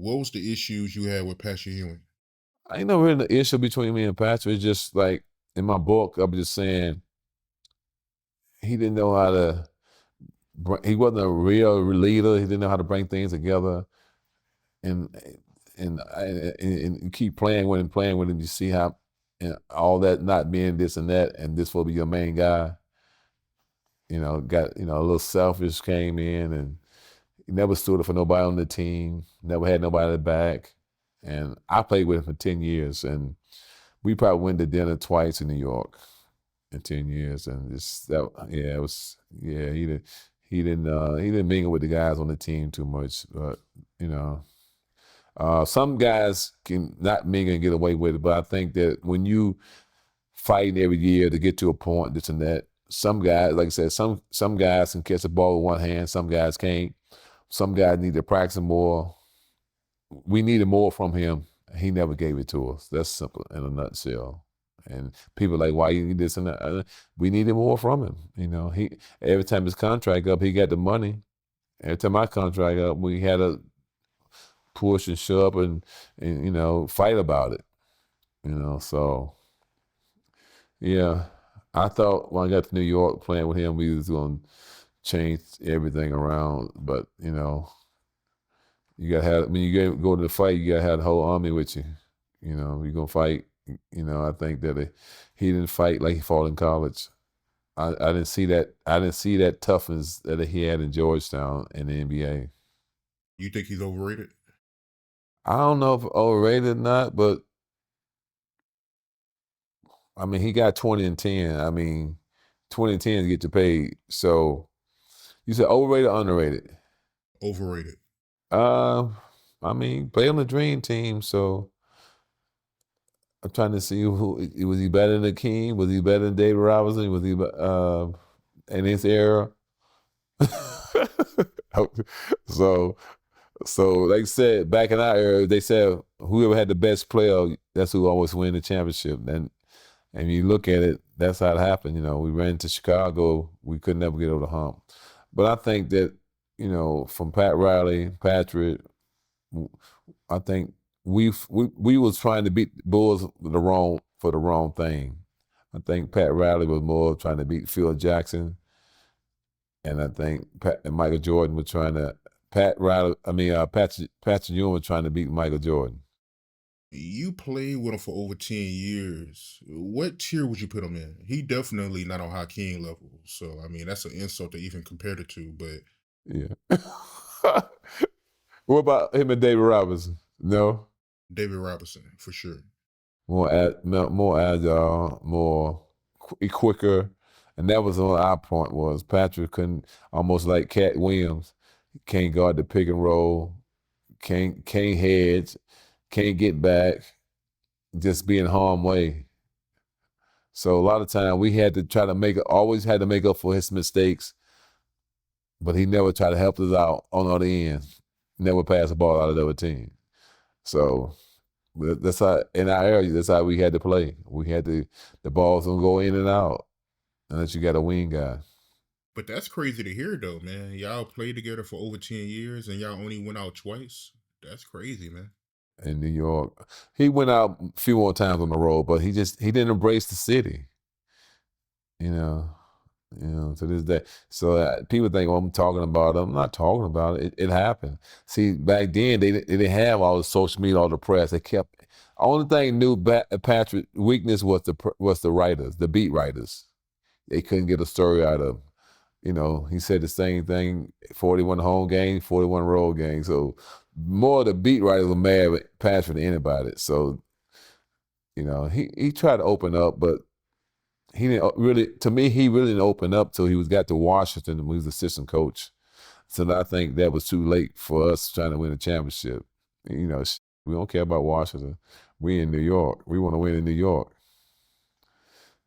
What was the issues you had with Patrick Ewing? I ain't no really issue between me and Patrick. It's just like in my book, I'm just saying he didn't know how to. He wasn't a real leader. He didn't know how to bring things together, and and keep playing with him, playing with him. You see how and all that not being this and that, and this will be your main guy. Got a little selfish came in, and he never stood up for nobody on the team. Never had nobody back. And I played with him for 10 years, and we probably went to dinner twice in New York in 10 years, and it was he didn't mingle with the guys on the team too much, but you know. Some guys can not mingle and get away with it, but I think that when you fighting every year to get to a point, this and that, some guys, like I said, some guys can catch the ball with one hand, some guys can't. Some guys need to practice more. We needed more from him. He never gave it to us. That's simple in a nutshell. And people are like, why you need this and that? We needed more from him. He every time his contract up, he got the money. Every time my contract up, we had to push and shove and fight about it. So yeah. I thought when I got to New York playing with him, we was going to change everything around. But you got to have when you go to the fight, you got to have the whole army with you. You're gonna fight. I think that he didn't fight like he fought in college. I didn't see that. I didn't see that toughness that he had in Georgetown in the NBA. You think he's overrated? I don't know if overrated or not, but I mean he got 20 and 10. I mean 20 and 10 get you paid. So you said overrated or underrated? Overrated. Uh, I mean, play on the dream team, so I'm trying to see who was he better than Akeem? Was he better than David Robinson? Was he in his era? so like I said, back in our era, they said whoever had the best player, that's who always win the championship. And you look at it, that's how it happened. We ran to Chicago, we could never get over the hump. But I think that, from Pat Riley, Patrick, I think we was trying to beat the Bulls for the wrong thing. I think Pat Riley was more trying to beat Phil Jackson, and I think Michael Jordan was trying to Patrick Ewing was trying to beat Michael Jordan. You played with him for over 10 years. What tier would you put him in? He definitely not on Hakeem level. So, I mean, that's an insult to even compare the two, but Yeah. What about him and David Robinson? No? David Robinson, for sure. More agile, more quicker. And that was what our point was. Patrick couldn't, almost like Cat Williams, can't guard the pick and roll, can't hedge, can't get back, just be in harm's way. So a lot of time we had to try to always had to make up for his mistakes, but he never tried to help us out on the other end. Never pass the ball out of the other team. So that's how, in our area, that's how we had to play. We had the balls don't go in and out unless you got a wing guy. But that's crazy to hear, though, man. Y'all played together for over 10 years and y'all only went out twice. That's crazy, man. In New York, he went out a few more times on the road, but he didn't embrace the city. To this day. So people think, "Oh, I'm talking about it." I'm not talking about it. It happened. See, back then they didn't have all the social media, all the press. They kept. Only thing knew Patrick's weakness was the writers, the beat writers. They couldn't get a story out of him. He said the same thing: 41 home games, 41 road games. So more of the beat writers were mad with Patrick than anybody. So he tried to open up, but he didn't really. To me, he really didn't open up till he got to Washington and he was assistant coach. So I think that was too late for us trying to win a championship. We don't care about Washington. We in New York. We want to win in New York.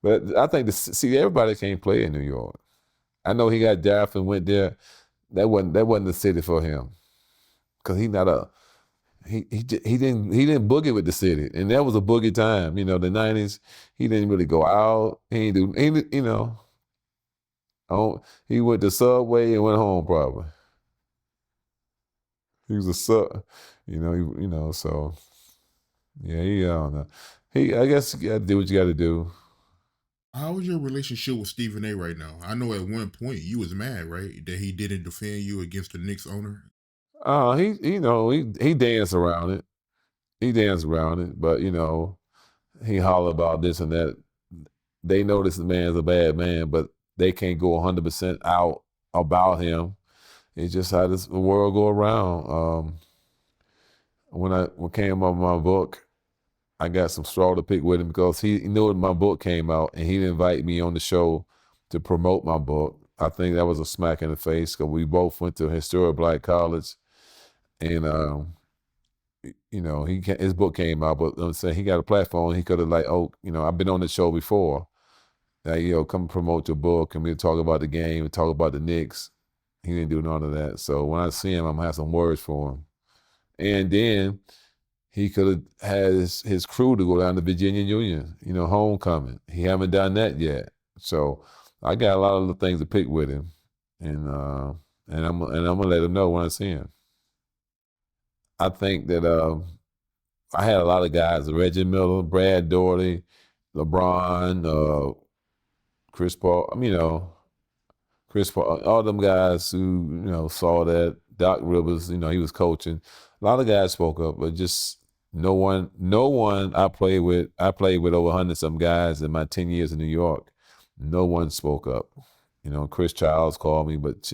But I think everybody can't play in New York. I know he got drafted and went there. That wasn't the city for him, because he didn't boogie with the city, and that was a boogie time. The 90s. He didn't really go out. He went to Subway and went home probably. He was a suck, so yeah, he I don't know. I guess you gotta do what you gotta do. How is your relationship with Stephen A right now? I know at one point you was mad, right, that he didn't defend you against the Knicks owner. He danced around it. He danced around it, but he hollered about this and that. They know this man's a bad man, but they can't go 100% out about him. It's just how this the world go around. When came up with my book, I got some straw to pick with him because he knew when my book came out and he didn't invite me on the show to promote my book. I think that was a smack in the face because we both went to a historic black college, and his book came out, but I'm saying he got a platform. He could have like, oh, I've been on the show before. Like, come promote your book and we talk about the game and talk about the Knicks. He didn't do none of that. So when I see him, I'm gonna have some words for him. And then he could have had his crew to go down to Virginia Union, homecoming. He haven't done that yet. So I got a lot of the things to pick with him, and I'm gonna let him know when I see him. I think that I had a lot of guys: Reggie Miller, Brad Daugherty, LeBron, Chris Paul. Chris Paul, all them guys who saw that. Doc Rivers, he was coaching. A lot of guys spoke up, but just no one. No one I played with. I played with over 100 some guys in my 10 years in New York. No one spoke up. Chris Childs called me, but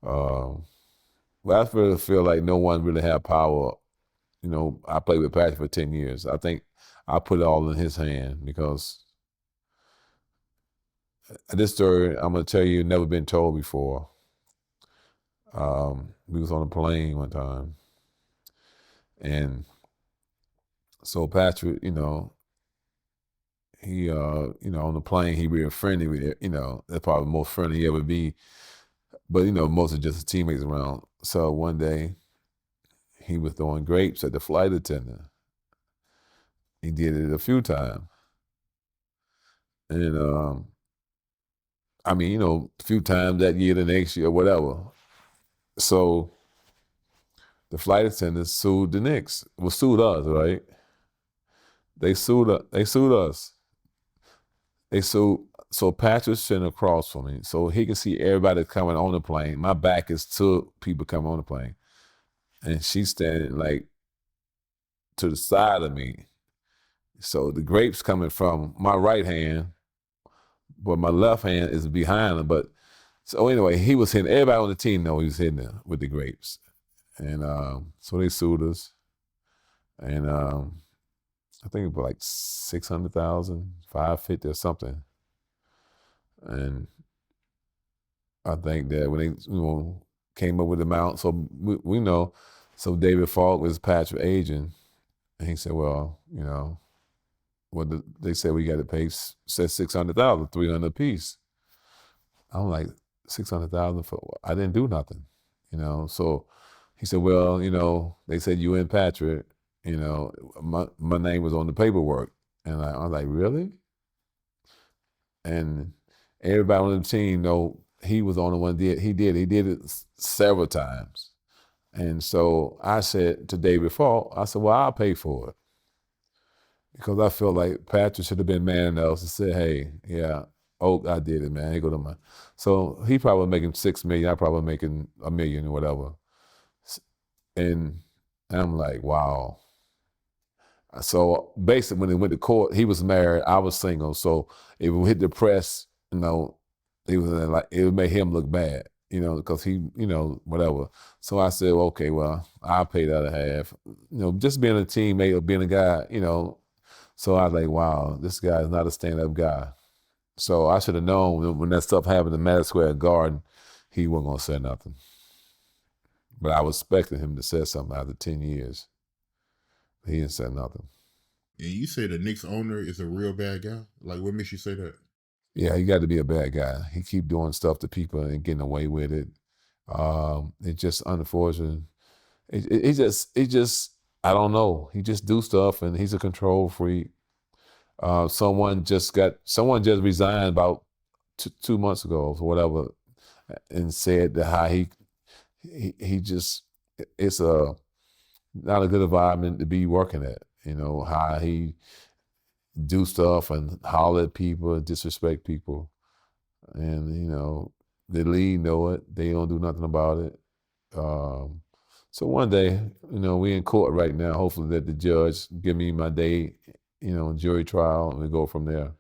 but I really feel like no one really had power. I played with Patrick for 10 years. I think I put it all in his hand because this story I'm gonna tell you never been told before. We was on a plane one time, and so Patrick, he on the plane he real friendly with it. That's probably the most friendly he ever be. But most of just his teammates around. So one day he was throwing grapes at the flight attendant. He did it a few times, and a few times that year, the next year, whatever. So the flight attendants sued the Knicks. Well, sued us, right? They sued us. They sued us. They sued. So Patrick's sitting across from me, so he can see everybody coming on the plane. My back is to people coming on the plane, and she's standing like to the side of me. So the grapes coming from my right hand, but my left hand is behind him. But so anyway, he was hitting everybody on the team. Know he was hitting them with the grapes, and so they sued us, and I think it was like 600,000, 550 or something. And I think that when they came up with the amount, so we know, so David Falk was Patrick's agent, and he said, well, they said we got to pay, said 600,000, 300 apiece. I'm like, 600,000 for, I didn't do nothing, so he said, well, they said you and Patrick, my name was on the paperwork. And I was like, really? And everybody on the team he was the only one he did it several times. And so I said to David Falk, I said, well, I'll pay for it. Because I feel like Patrick should have been man enough to say, hey, yeah, I did it, man. He go to my. So he probably making $6 million, I probably making $1 million or whatever. And I'm like, wow. So basically, when he went to court, he was married, I was single. So if we hit the press, he was like, it would make him look bad, because he, whatever. So I said, okay, well, I'll pay the other half. Just being a teammate or being a guy, So I was like, wow, this guy is not a stand-up guy. So I should have known when that stuff happened in Madison Square Garden, he wasn't gonna say nothing. But I was expecting him to say something after 10 years. He didn't say nothing. And you say the Knicks owner is a real bad guy? Like, what makes you say that? Yeah, he got to be a bad guy. He keep doing stuff to people and getting away with it. It's just unfortunate. It just, I don't know. He just do stuff, and he's a control freak. Someone just resigned about 2 months ago or whatever, and said that how he just it's a not a good environment to be working at. You know how he do stuff and holler at people and disrespect people, and the league know it. They don't do nothing about it. Um, so one day, we in court right now. Hopefully that the judge give me my day, jury trial, and we go from there.